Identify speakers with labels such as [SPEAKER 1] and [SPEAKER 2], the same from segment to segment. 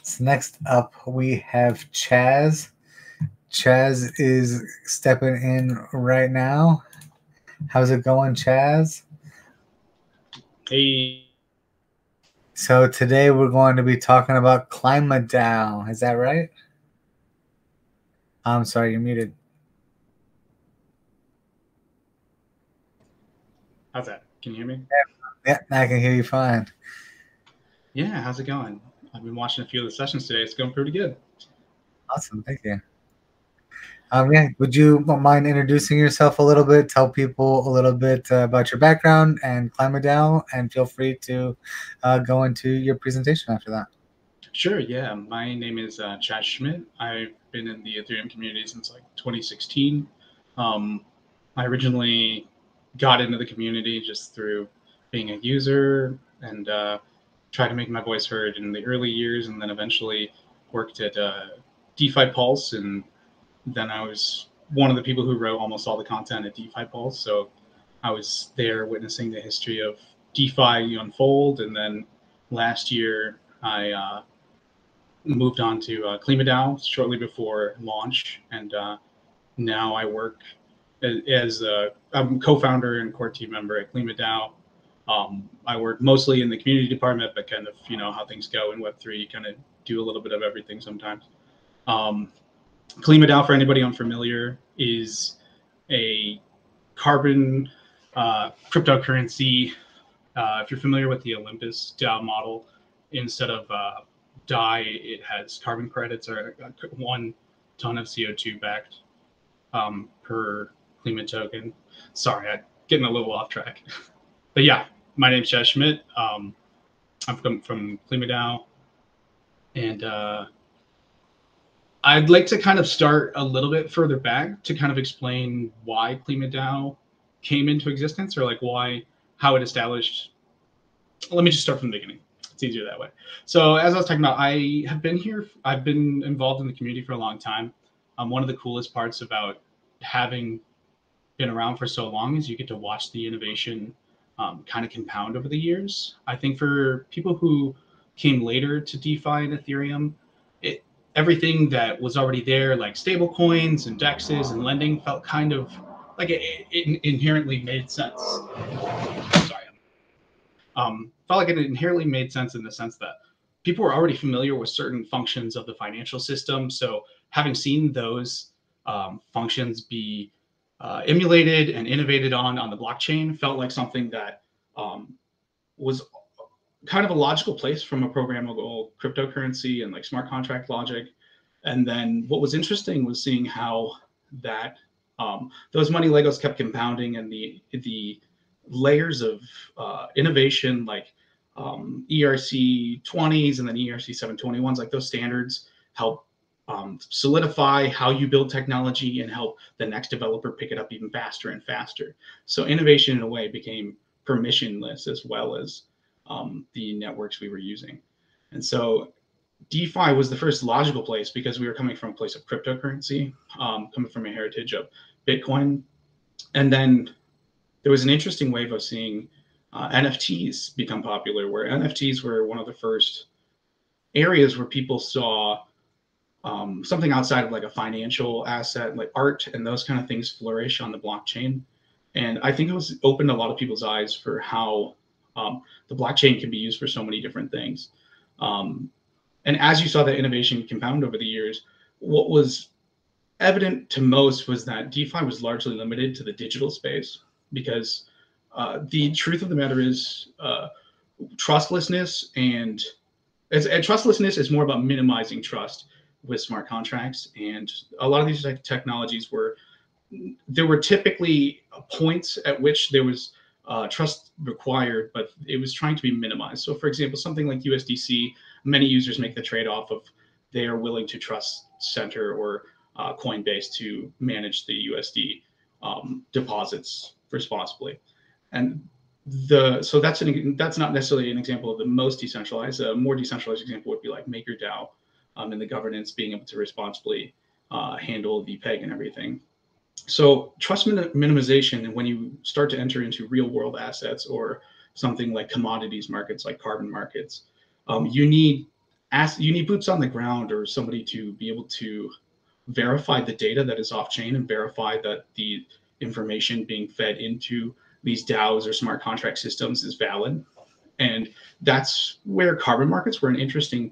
[SPEAKER 1] So next up, we have Chaz. Chaz is stepping in right now. How's it going, Chaz?
[SPEAKER 2] Hey.
[SPEAKER 1] So today we're going to be talking about KlimaDAO. Is that right? I'm sorry, you're muted.
[SPEAKER 2] How's that? Can you hear me?
[SPEAKER 1] Yeah, I can hear you fine.
[SPEAKER 2] Yeah, how's it going? I've been watching a few of the sessions today. It's going pretty good.
[SPEAKER 1] Awesome, thank you. Yeah, would you mind introducing yourself a little bit? Tell people a little bit about your background and KlimaDAO, and feel free to go into your presentation after that.
[SPEAKER 2] Sure, yeah. My name is Chaz Schmidt. I've been in the Ethereum community since like 2016. I originally got into the community just through being a user and tried to make my voice heard in the early years, and then eventually worked at DeFi Pulse, and then I was one of the people who wrote almost all the content at DeFi Pulse. So I was there witnessing the history of DeFi unfold, and then last year I moved on to KlimaDAO shortly before launch, and now I work as I'm co-founder and core team member at KlimaDAO. I work mostly in the community department, but kind of how things go in Web3, you kind of do a little bit of everything sometimes. KlimaDAO, for anybody unfamiliar, is a carbon cryptocurrency. If you're familiar with the Olympus DAO model, instead of DAI, it has carbon credits or 1 ton of CO2 backed per Klima token. Sorry, I'm getting a little off track. But yeah, my name's Chaz Schmidt. I'm from KlimaDAO, and I'd like to kind of start a little bit further back to kind of explain why KlimaDAO came into existence, or like how it established. Let me just start from the beginning. It's easier that way. So as I was talking about, I've been involved in the community for a long time. One of the coolest parts about having been around for so long is you get to watch the innovation kind of compound over the years. I think for people who came later to DeFi and Ethereum, everything that was already there, like stable coins and dexes and lending, felt kind of like it inherently made sense. Sorry. Felt like it inherently made sense in the sense that people were already familiar with certain functions of the financial system. So having seen those functions be emulated and innovated on the blockchain felt like something that was kind of a logical place from a programmable cryptocurrency and like smart contract logic. And then what was interesting was seeing how that those money Legos kept compounding, and the layers of innovation like ERC 20s and then ERC 721s, like those standards help solidify how you build technology and help the next developer pick it up even faster and faster. So innovation in a way became permissionless as well as the networks we were using. And so DeFi was the first logical place because we were coming from a place of cryptocurrency, coming from a heritage of Bitcoin. And then there was an interesting wave of seeing NFTs become popular, where NFTs were one of the first areas where people saw something outside of like a financial asset, like art and those kind of things flourish on the blockchain. And I think it was opened a lot of people's eyes for how the blockchain can be used for so many different things. And as you saw that innovation compound over the years, what was evident to most was that DeFi was largely limited to the digital space, because the truth of the matter is trustlessness and trustlessness is more about minimizing trust with smart contracts. And a lot of these technologies there were typically points at which there was trust required, but it was trying to be minimized. So for example, something like USDC, many users make the trade-off of they are willing to trust Center or Coinbase to manage the USD deposits responsibly. And so that's not necessarily an example of the most decentralized. A more decentralized example would be like MakerDAO, and the governance being able to responsibly handle the peg and everything. So trust minimization, and when you start to enter into real world assets or something like commodities markets, like carbon markets, you need you need boots on the ground or somebody to be able to verify the data that is off chain and verify that the information being fed into these DAOs or smart contract systems is valid. And that's where carbon markets were an interesting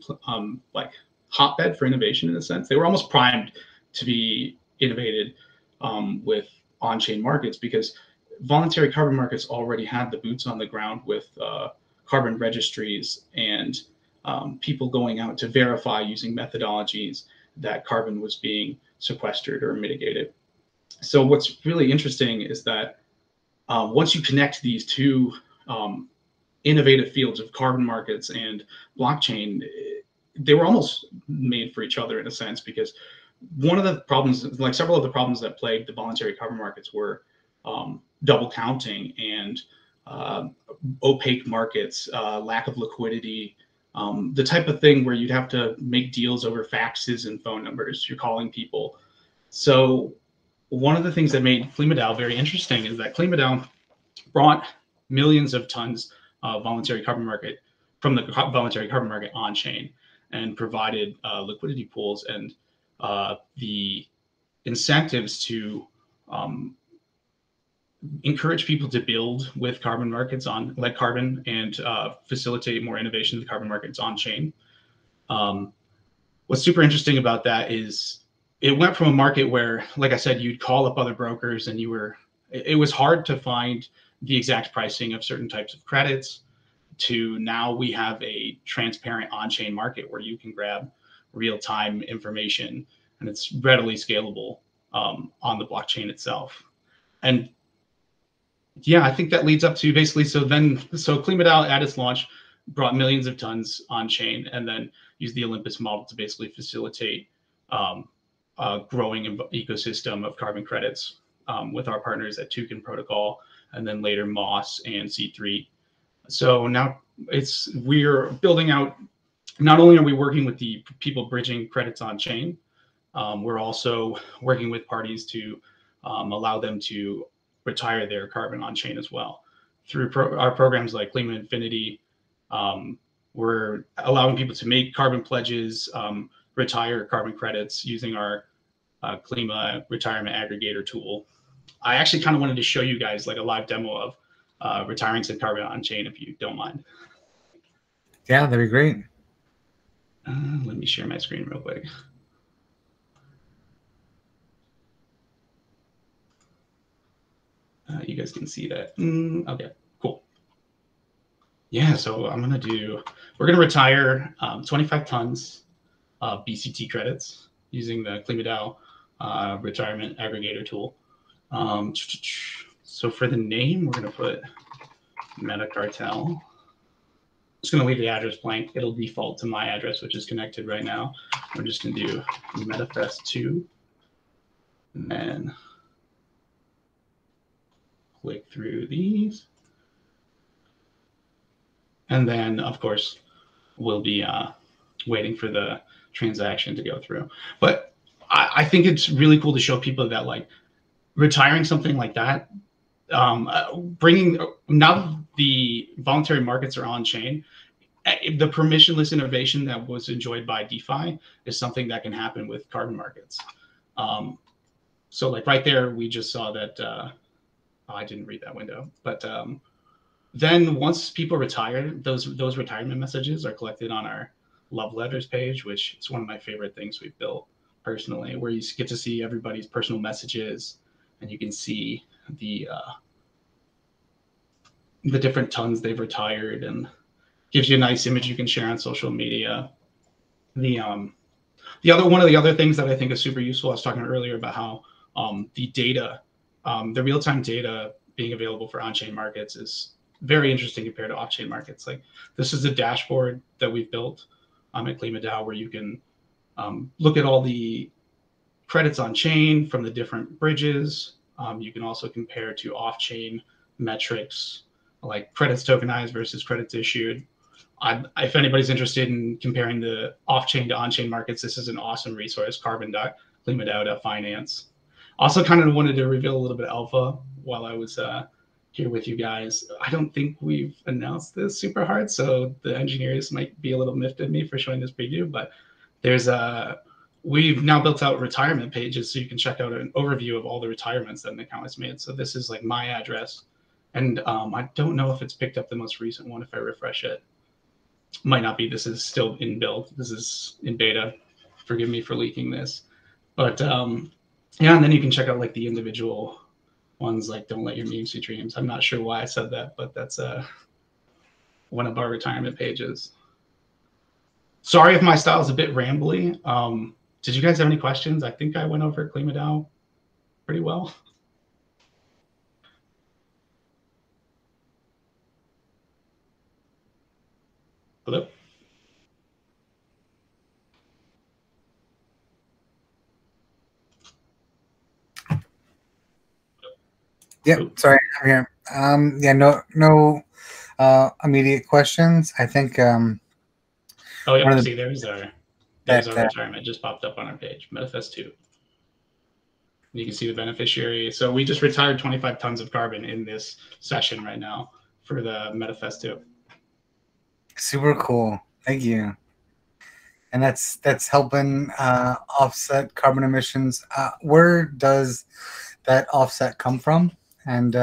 [SPEAKER 2] like hotbed for innovation in a sense. They were almost primed to be innovated with on-chain markets because voluntary carbon markets already had the boots on the ground with carbon registries and people going out to verify using methodologies that carbon was being sequestered or mitigated. So what's really interesting is that once you connect these two innovative fields of carbon markets and blockchain, they were almost made for each other in a sense, because one of the problems, like several of the problems that plagued the voluntary carbon markets were double counting and opaque markets, lack of liquidity, the type of thing where you'd have to make deals over faxes and phone numbers. You're calling people. So one of the things that made KlimaDAO very interesting is that KlimaDAO brought millions of tons of voluntary carbon market from the voluntary carbon market on chain and provided liquidity pools and the incentives to encourage people to build with carbon markets on like carbon and facilitate more innovation in the carbon markets on chain. What's super interesting about that is it went from a market where, like I said, you'd call up other brokers and it was hard to find the exact pricing of certain types of credits, to now we have a transparent on-chain market where you can grab real-time information and it's readily scalable on the blockchain itself. And yeah, I think that leads up to basically, so KlimaDAO at its launch brought millions of tons on chain and then used the Olympus model to basically facilitate a growing ecosystem of carbon credits with our partners at Toucan Protocol and then later Moss and C3. So now we're building out, not only are we working with the people bridging credits on chain, we're also working with parties to allow them to retire their carbon on chain as well. Through our programs like Klima Infinity, we're allowing people to make carbon pledges, retire carbon credits using our Klima retirement aggregator tool. I actually kind of wanted to show you guys like a live demo of retiring some carbon on chain, if you don't mind.
[SPEAKER 1] Yeah, that'd be great.
[SPEAKER 2] Let me share my screen real quick. You guys can see that. Okay, cool. Yeah, so we're going to retire 25 tons of BCT credits using the KlimaDAO retirement aggregator tool. So for the name, we're going to put Meta Cartel. Just going to leave the address blank. It'll default to my address, which is connected right now. We're just going to do MetaFest2 and then click through these. And then, of course, we'll be waiting for the transaction to go through. But I think it's really cool to show people that like retiring something like that, bringing now the voluntary markets are on chain. The permissionless innovation that was enjoyed by DeFi is something that can happen with carbon markets. So like right there, we just saw that. I didn't read that window, but then once people retire, those retirement messages are collected on our love letters page, which is one of my favorite things we've built personally, where you get to see everybody's personal messages and you can see the different tons they've retired and gives you a nice image you can share on social media. One of the other things that I think is super useful, I was talking earlier about how the data, the real-time data being available for on-chain markets is very interesting compared to off-chain markets. Like this is a dashboard that we've built at KlimaDAO where you can look at all the credits on chain from the different bridges. You can also compare to off-chain metrics like credits tokenized versus credits issued. If anybody's interested in comparing the off-chain to on-chain markets, this is an awesome resource, carbon.klimadao.finance. Also kind of wanted to reveal a little bit of alpha while I was here with you guys. I don't think we've announced this super hard, so the engineers might be a little miffed at me for showing this preview, but there's we've now built out retirement pages so you can check out an overview of all the retirements that an account has made. So this is like my address. And I don't know if it's picked up the most recent one if I refresh it. Might not be. This is still in build. This is in beta. Forgive me for leaking this. But yeah, and then you can check out like the individual ones, like don't let your memes see dreams. I'm not sure why I said that, but that's one of our retirement pages. Sorry if my style is a bit rambly. Did you guys have any questions? I think I went over KlimaDAO pretty well. Hello?
[SPEAKER 1] Yep, sorry, I'm here. Yeah, no immediate questions. I think
[SPEAKER 2] oh yeah, see there's our
[SPEAKER 1] that
[SPEAKER 2] retirement just popped up on our page, Metafest 2. You can see the beneficiary. So we just retired 25 tons of carbon in this session right now for the Metafest 2.
[SPEAKER 1] super cool. Thank you. And that's helping offset carbon emissions. Where does that offset come from? And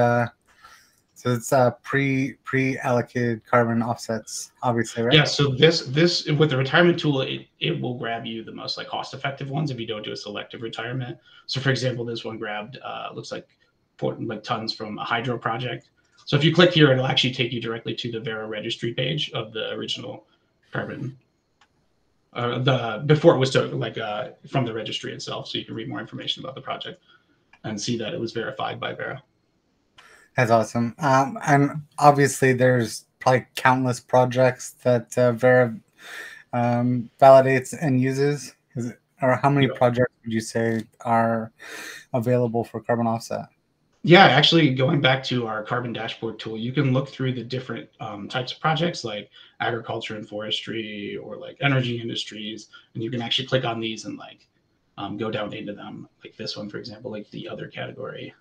[SPEAKER 1] so it's pre-allocated carbon offsets, obviously, right?
[SPEAKER 2] Yeah. So this with the retirement tool, it will grab you the most like cost-effective ones if you don't do a selective retirement. So for example, this one grabbed looks like tons from a hydro project. So if you click here, it'll actually take you directly to the Vera registry page of the original carbon. Before it was from the registry itself, so you can read more information about the project and see that it was verified by Vera.
[SPEAKER 1] That's awesome. And obviously, there's probably countless projects that Vera validates and uses. Or how many projects would you say are available for carbon offset?
[SPEAKER 2] Yeah, actually, going back to our carbon dashboard tool, you can look through the different types of projects like agriculture and forestry or like energy industries, and you can actually click on these and like go down into them. Like this one, for example, like the other category,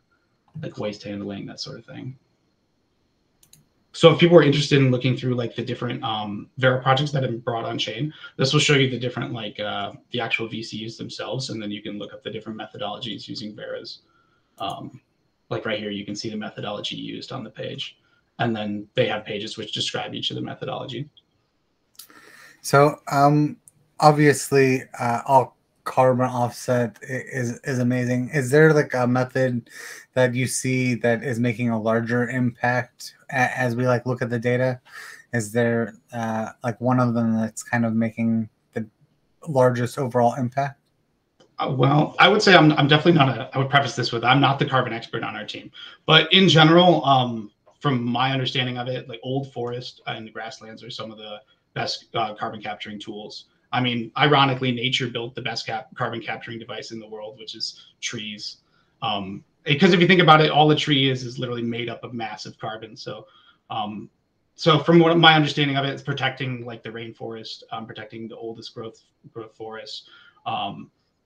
[SPEAKER 2] like waste handling, that sort of thing. So if people are interested in looking through like the different Vera projects that have been brought on chain, this will show you the different like the actual VCs themselves, and then you can look up the different methodologies using Vera's. Like right here, you can see the methodology used on the page, and then they have pages which describe each of the methodology.
[SPEAKER 1] So obviously, all carbon offset is amazing. Is there like a method that you see that is making a larger impact as we like look at the data? Is there like one of them that's kind of making the largest overall impact?
[SPEAKER 2] Well, I would say I'm definitely not I would preface this with I'm not the carbon expert on our team, but in general, from my understanding of it, like old forest and the grasslands are some of the best carbon capturing tools. I mean, ironically, nature built the best carbon capturing device in the world, which is trees. Because if you think about it, all a tree is literally made up of massive carbon. So, so from what my understanding of it, it's protecting like the rainforest, protecting the oldest growth forests.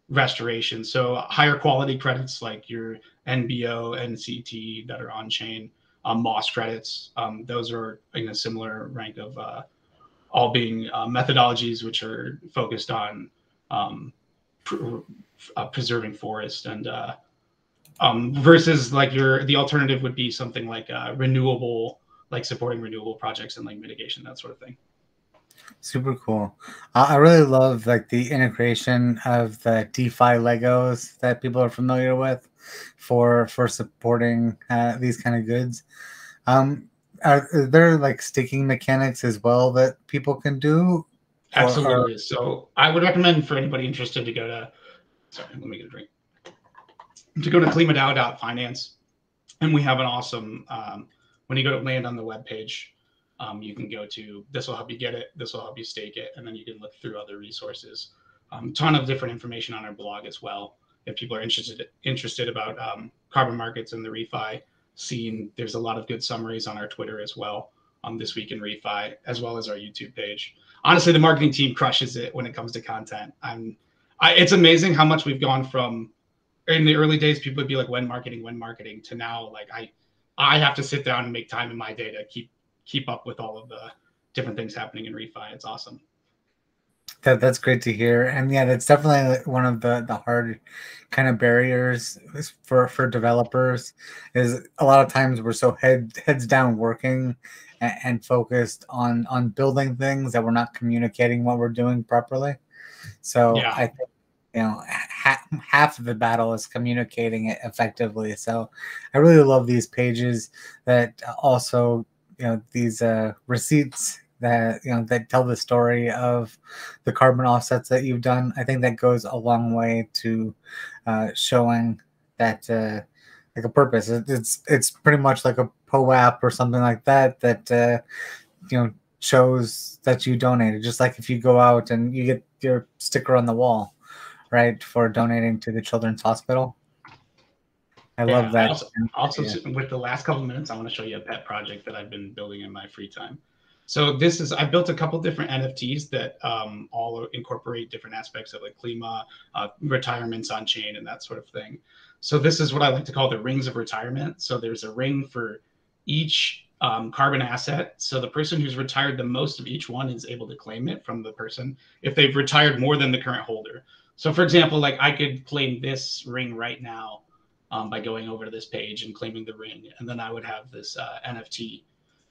[SPEAKER 2] Restoration. So higher quality credits like your NBO, NCT that are on chain, MOS credits. Those are in a similar rank of all being methodologies which are focused on preserving forest and versus like the alternative would be something like renewable, like supporting renewable projects and like mitigation, that sort of thing.
[SPEAKER 1] Super cool. I really love like the integration of the DeFi Legos that people are familiar with for supporting these kind of goods. Are there like staking mechanics as well that people can do?
[SPEAKER 2] Absolutely. So I would recommend for anybody interested to go to, sorry, let me get a drink, to go to KlimaDAO.finance. And we have an awesome, when you go to land on the webpage, you can go to, this will help you get it, this will help you stake it, and then you can look through other resources. Ton of different information on our blog as well. If people are interested about carbon markets and the refi scene, there's a lot of good summaries on our Twitter as well, This Week in Refi, as well as our YouTube page. Honestly, the marketing team crushes it when it comes to content. It's amazing how much we've gone from, in the early days, people would be like, when marketing, to now, like I have to sit down and make time in my day to keep up with all of the different things happening in refi. It's awesome.
[SPEAKER 1] That's great to hear, and yeah, that's definitely one of the hard kind of barriers for developers. Is a lot of times we're so heads down working and focused on building things that we're not communicating what we're doing properly. So
[SPEAKER 2] Yeah.
[SPEAKER 1] I think half of the battle is communicating it effectively. So I really love these pages that also these receipts that that tell the story of the carbon offsets that you've done. I think that goes a long way to showing that like a purpose. It's pretty much like a POAP or something like that that shows that you donated. Just like if you go out and you get your sticker on the wall, right, for donating to the Children's Hospital. I love
[SPEAKER 2] Yeah.
[SPEAKER 1] that.
[SPEAKER 2] Also
[SPEAKER 1] Yeah.
[SPEAKER 2] with the last couple minutes, I want to show you a pet project that I've been building in my free time. So this is I built a couple different NFTs that all incorporate different aspects of like klima, retirements on chain, and that sort of thing. So this is what I like to call the rings of retirement. So there's a ring for each carbon asset. So the person who's retired the most of each one is able to claim it from the person if they've retired more than the current holder. So for example, like I could claim this ring right now by going over to this page and claiming the ring, and then I would have this NFT.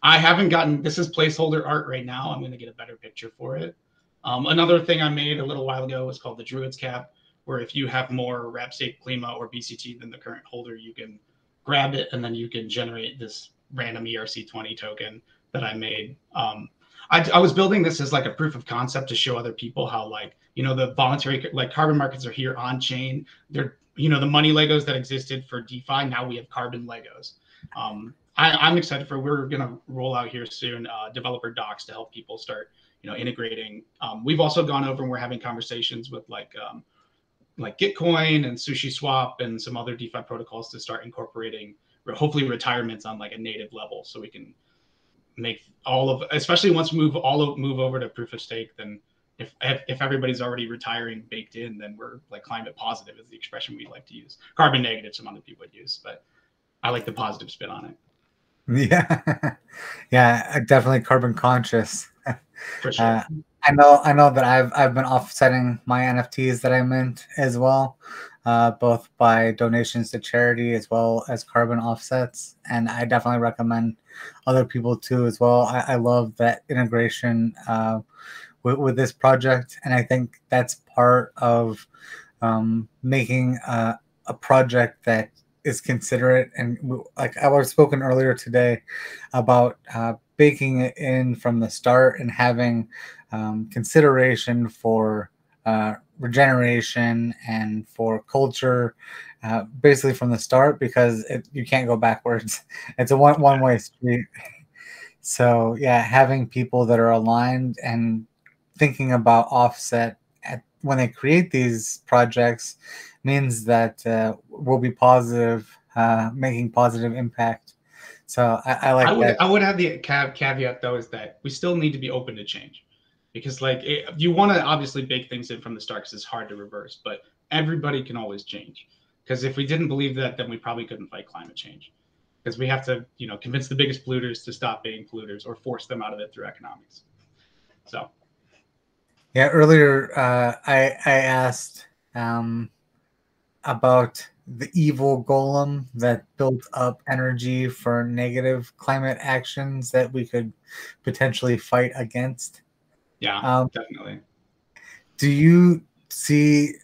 [SPEAKER 2] I haven't gotten this is placeholder art right now. I'm going to get a better picture for it. Another thing I made a little while ago was called the Druid's Cap, where if you have more Wrap Safe Klima or BCT than the current holder, you can grab it and then you can generate this random ERC20 token that I made. I was building this as like a proof of concept to show other people how like the voluntary like carbon markets are here on chain. They're the money Legos that existed for DeFi. Now we have carbon Legos. I'm excited for. We're gonna roll out here soon developer docs to help people start integrating. We've also gone over and we're having conversations with like Gitcoin and Sushi Swap and some other DeFi protocols to start incorporating hopefully retirements on like a native level, so we can make all of, especially once move over to proof of stake. Then if everybody's already retiring baked in, then we're like climate positive is the expression we like to use. Carbon negative, some other people would use, but I like the positive spin on it.
[SPEAKER 1] Yeah, yeah, definitely carbon conscious.
[SPEAKER 2] For sure.
[SPEAKER 1] I know that I've been offsetting my NFTs that I mint as well, both by donations to charity as well as carbon offsets, and I definitely recommend other people too as well. I love that integration with this project, and I think that's part of making a project that is considerate. And like I was spoken earlier today about baking it in from the start and having consideration for regeneration and for culture basically from the start, because you can't go backwards. It's a one way street. So yeah, having people that are aligned and thinking about offset when they create these projects means that we'll be positive, making positive impact. So I like that.
[SPEAKER 2] I would have the caveat though is that we still need to be open to change, because like you want to obviously bake things in from the start because it's hard to reverse, but everybody can always change. Because if we didn't believe that, then we probably couldn't fight climate change. Because we have to convince the biggest polluters to stop being polluters or force them out of it through economics. So
[SPEAKER 1] Yeah, earlier I asked about the evil golem that built up energy for negative climate actions that we could potentially fight against.
[SPEAKER 2] yeah,
[SPEAKER 1] Um,
[SPEAKER 2] definitely.
[SPEAKER 1] do you see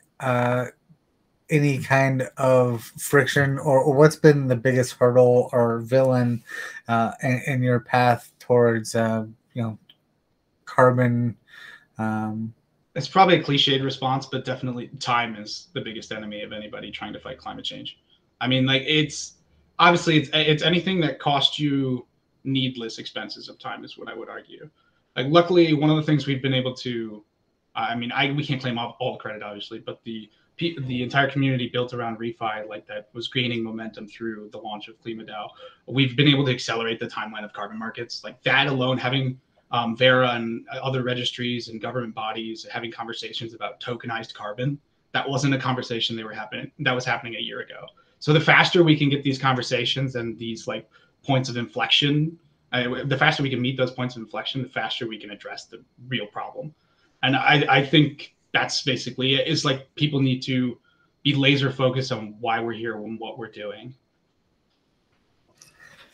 [SPEAKER 1] any kind of friction, or what's been the biggest hurdle or villain in your path towards carbon? Um,
[SPEAKER 2] It's probably a cliched response, but definitely time is the biggest enemy of anybody trying to fight climate change. I mean, like it's obviously it's anything that costs you needless expenses of time is what I would argue. Like luckily, one of the things we've been able to, I mean, we can't claim all the credit obviously, but the entire community built around refi like that was gaining momentum through the launch of KlimaDAO. We've been able to accelerate the timeline of carbon markets. Like that alone, having Vera and other registries and government bodies having conversations about tokenized carbon. That wasn't a conversation that was happening a year ago. So the faster we can get these conversations and these like points of inflection, the faster we can meet those points of inflection, the faster we can address the real problem. And I think that's basically it. It's like people need to be laser focused on why we're here and what we're doing.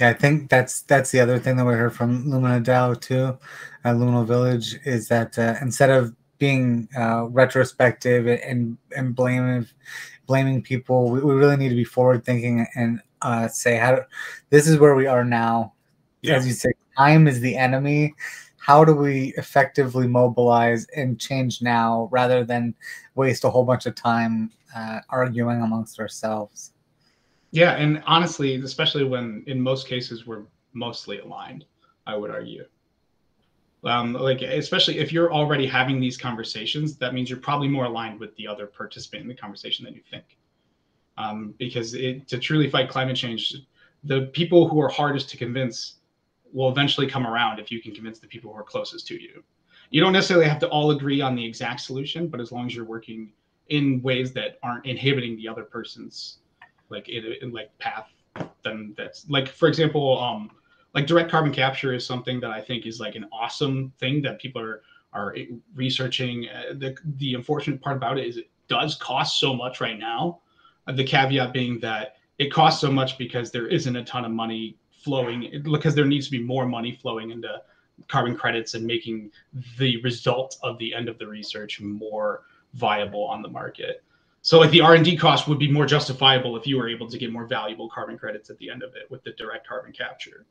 [SPEAKER 1] Yeah, I think that's the other thing that we heard from Lumina DAO too, Lumina Village, is that instead of being retrospective and blaming people, we really need to be forward thinking and say this is where we are now.
[SPEAKER 2] Yeah.
[SPEAKER 1] As you say, time is the enemy. How do we effectively mobilize and change now rather than waste a whole bunch of time arguing amongst ourselves?
[SPEAKER 2] Yeah, and honestly, especially when in most cases we're mostly aligned, I would argue. Like especially if you're already having these conversations, that means you're probably more aligned with the other participant in the conversation than you think. Because to truly fight climate change, the people who are hardest to convince will eventually come around if you can convince the people who are closest to you. You don't necessarily have to all agree on the exact solution, but as long as you're working in ways that aren't inhibiting the other person's like path, then that's like, for example, like direct carbon capture is something that I think is like an awesome thing that people are researching. The unfortunate part about it is it does cost so much right now. The caveat being that it costs so much because there isn't a ton of money flowing, because there needs to be more money flowing into carbon credits and making the result of the end of the research more viable on the market. So like the R&D cost would be more justifiable if you were able to get more valuable carbon credits at the end of it with the direct carbon capture.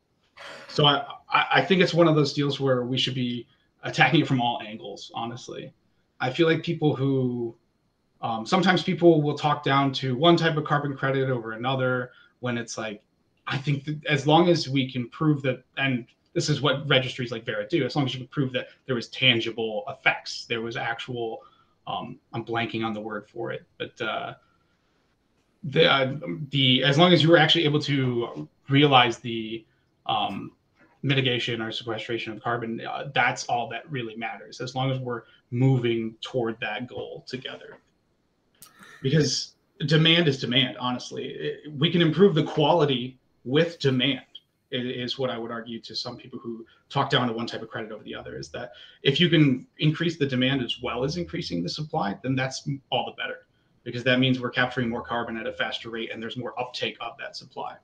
[SPEAKER 2] So I think it's one of those deals where we should be attacking it from all angles, honestly. I feel like people who sometimes people will talk down to one type of carbon credit over another when it's like, I think that as long as we can prove that, and this is what registries like Vera do, as long as you can prove that there was tangible effects, there was actual, I'm blanking on the word for it, but as long as you were actually able to realize the mitigation or sequestration of carbon, that's all that really matters, as long as we're moving toward that goal together. Because demand is demand, honestly. We can improve the quality with demand, is what I would argue to some people who talk down to one type of credit over the other, is that if you can increase the demand as well as increasing the supply, then that's all the better, because that means we're capturing more carbon at a faster rate and there's more uptake of that supply.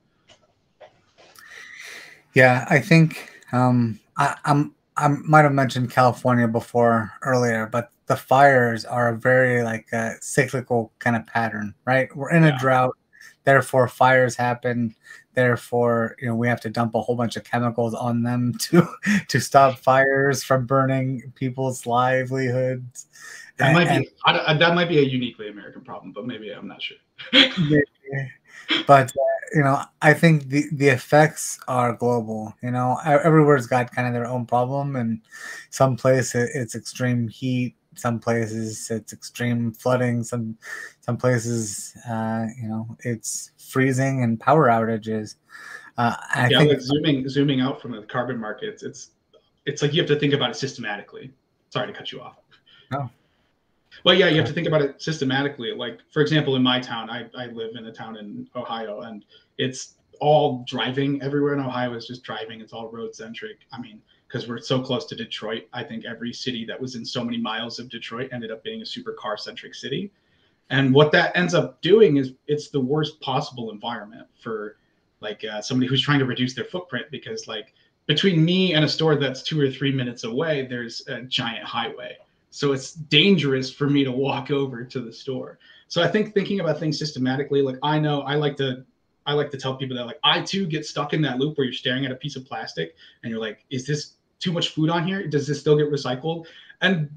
[SPEAKER 1] Yeah, I think I might have mentioned California before earlier, but the fires are a very like cyclical kind of pattern, right? We're in a drought, therefore fires happen. Therefore, we have to dump a whole bunch of chemicals on them to stop fires from burning people's livelihoods.
[SPEAKER 2] That might be a uniquely American problem, but maybe I'm not sure.
[SPEAKER 1] But I think the effects are global. Everywhere's got kind of their own problem, and some places it's extreme heat, some places it's extreme flooding, some places it's freezing and power outages. I think
[SPEAKER 2] like zooming out from the carbon markets, it's like you have to think about it systematically. Sorry to cut you off.
[SPEAKER 1] No.
[SPEAKER 2] Well, yeah, you have to think about it systematically. Like, for example, in my town, I live in a town in Ohio, and it's all driving. Everywhere in Ohio is just driving. It's all road centric. I mean, because we're so close to Detroit, I think every city that was in so many miles of Detroit ended up being a super car centric city. And what that ends up doing is it's the worst possible environment for like somebody who's trying to reduce their footprint, because like between me and a store that's 2 or 3 minutes away, there's a giant highway. So it's dangerous for me to walk over to the store. So I think thinking about things systematically, like I know I like to tell people that like I too get stuck in that loop where you're staring at a piece of plastic and you're like, is this too much food on here? Does this still get recycled? And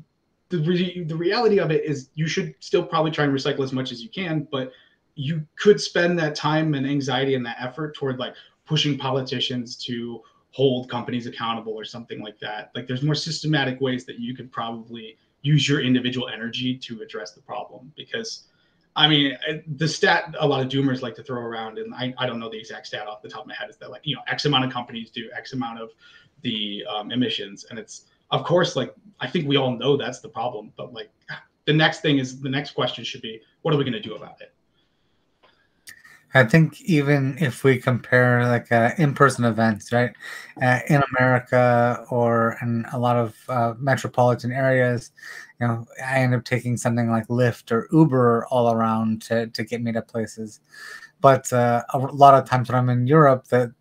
[SPEAKER 2] the reality of it is you should still probably try and recycle as much as you can, but you could spend that time and anxiety and that effort toward like pushing politicians to hold companies accountable or something like that. Like there's more systematic ways that you could probably use your individual energy to address the problem. Because I mean, the stat a lot of doomers like to throw around, and I don't know the exact stat off the top of my head, is that like, X amount of companies do X amount of the emissions. And it's, of course, like, I think we all know that's the problem, but like the next question should be, what are we going to do about it?
[SPEAKER 1] I think even if we compare like in-person events, right, in America or in a lot of metropolitan areas, I end up taking something like Lyft or Uber all around to get me to places. But a lot of times when I'm in Europe, the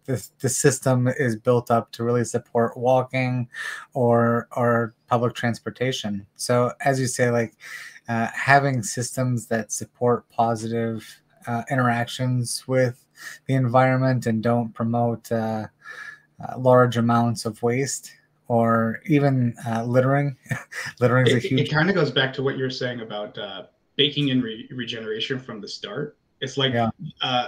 [SPEAKER 1] system is built up to really support walking or public transportation. So as you say, like having systems that support positive interactions with the environment and don't promote large amounts of waste or even littering. Littering is a
[SPEAKER 2] It
[SPEAKER 1] huge.
[SPEAKER 2] kind of goes back to what you're saying about baking in regeneration from the start. It's like
[SPEAKER 1] Yeah.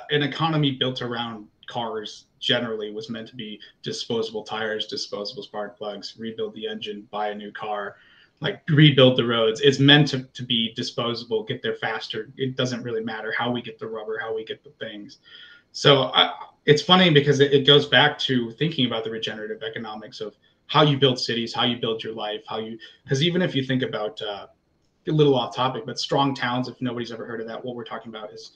[SPEAKER 2] an economy built around cars generally was meant to be disposable tires, disposable spark plugs, rebuild the engine, buy a new car, like rebuild the roads. It's meant to be disposable, get there faster. It doesn't really matter how we get the rubber, how we get the things. So it's funny because it goes back to thinking about the regenerative economics of how you build cities, how you build your life, how you, because even if you think about a little off topic, but strong towns, if nobody's ever heard of that, what we're talking about is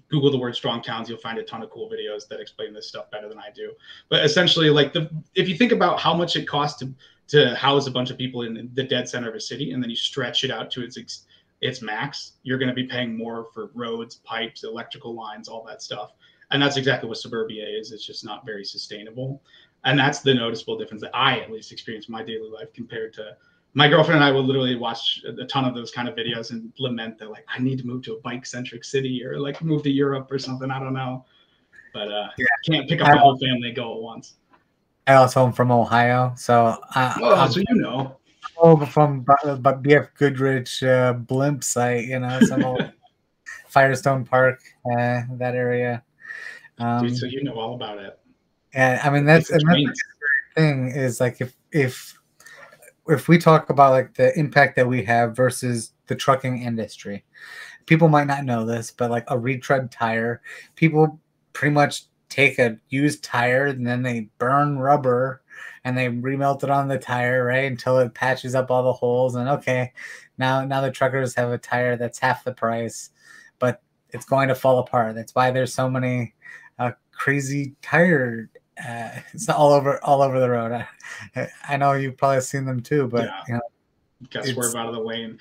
[SPEAKER 2] Google the word strong towns. You'll find a ton of cool videos that explain this stuff better than I do. But essentially, like if you think about how much it costs to house a bunch of people in the dead center of a city, and then you stretch it out to its max, you're going to be paying more for roads, pipes, electrical lines, all that stuff. And that's exactly what suburbia is. It's just not very sustainable. And that's the noticeable difference that I at least experience in my daily life compared to my girlfriend and I will literally watch a ton of those kind of videos and lament that like I need to move to a bike centric city or like move to Europe or something. I don't know, but
[SPEAKER 1] Yeah.
[SPEAKER 2] can't pick up
[SPEAKER 1] I,
[SPEAKER 2] the whole family and go at once.
[SPEAKER 1] I also am from Ohio, so
[SPEAKER 2] Oh,
[SPEAKER 1] I'm
[SPEAKER 2] so you know.
[SPEAKER 1] from but BF Goodrich blimp site, some old Firestone Park, that area.
[SPEAKER 2] Dude, so
[SPEAKER 1] Um,
[SPEAKER 2] you know all about it.
[SPEAKER 1] and I mean
[SPEAKER 2] Take the
[SPEAKER 1] that's
[SPEAKER 2] trains.
[SPEAKER 1] the thing is like if we talk about like the impact that we have versus the trucking industry, people might not know this, but like a retread tire, people pretty much take a used tire and then they burn rubber and they remelt it on the tire, right, until it patches up all the holes. And okay, now the truckers have a tire that's half the price, but it's going to fall apart. That's why there's so many crazy tire. It's all over the road. I know you've probably seen them too, but
[SPEAKER 2] Yeah, got to
[SPEAKER 1] it's
[SPEAKER 2] swerve out of the lane.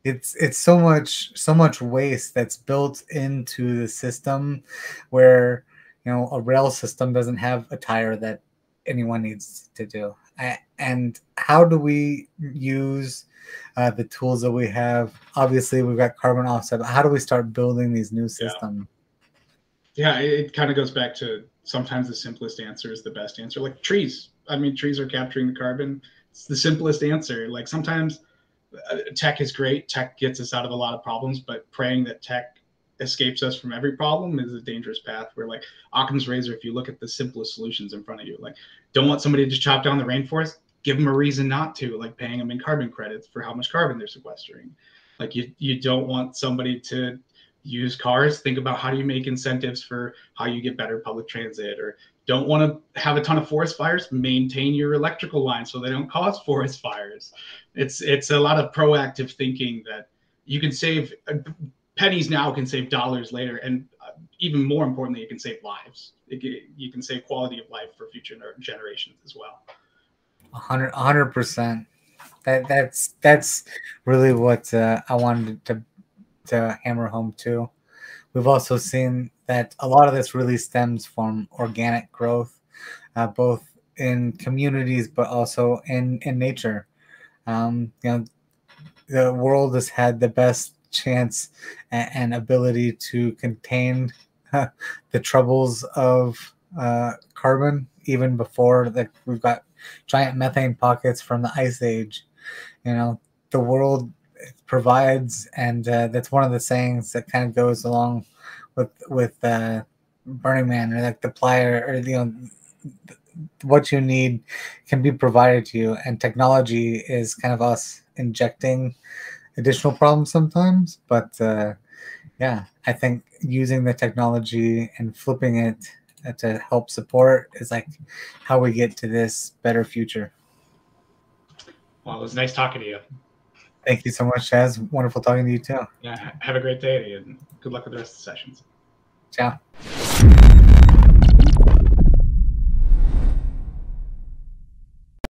[SPEAKER 1] it's so much waste that's built into the system where a rail system doesn't have a tire that anyone needs to do. And how do we use the tools that we have? Obviously we've got carbon offset, but how do we start building these new
[SPEAKER 2] Yeah.
[SPEAKER 1] systems?
[SPEAKER 2] Yeah, it kind of goes back to sometimes the simplest answer is the best answer. Like trees. I mean, trees are capturing the carbon. It's the simplest answer. Like sometimes tech is great. Tech gets us out of a lot of problems, but praying that tech escapes us from every problem is a dangerous path. Where like Occam's razor, if you look at the simplest solutions in front of you, like don't want somebody to just chop down the rainforest, give them a reason not to, like paying them in carbon credits for how much carbon they're sequestering. Like you don't want somebody to use cars. Think about how do you make incentives for how you get better public transit, or don't want to have a ton of forest fires, maintain your electrical lines so they don't cause forest fires. It's a lot of proactive thinking that you can save pennies now can save dollars later, and even more importantly, it can save lives. You can save quality of life for future generations as well.
[SPEAKER 1] 100%. That's really what I wanted to hammer home too. We've also seen that a lot of this really stems from organic growth, both in communities but also in nature. The world has had the best chance and ability to contain the troubles of carbon even before that we've got giant methane pockets from the ice age. The world provides, and that's one of the sayings that kind of goes along with Burning Man, or like the plier, or what you need can be provided to you, and technology is kind of us injecting additional problems sometimes. But yeah, I think using the technology and flipping it to help support is like how we get to this better future.
[SPEAKER 2] Well, it was nice talking to you.
[SPEAKER 1] Thank you so much, Chaz. Wonderful talking to you too.
[SPEAKER 2] Yeah, have a great day, and good luck with the rest of the sessions.
[SPEAKER 1] Ciao.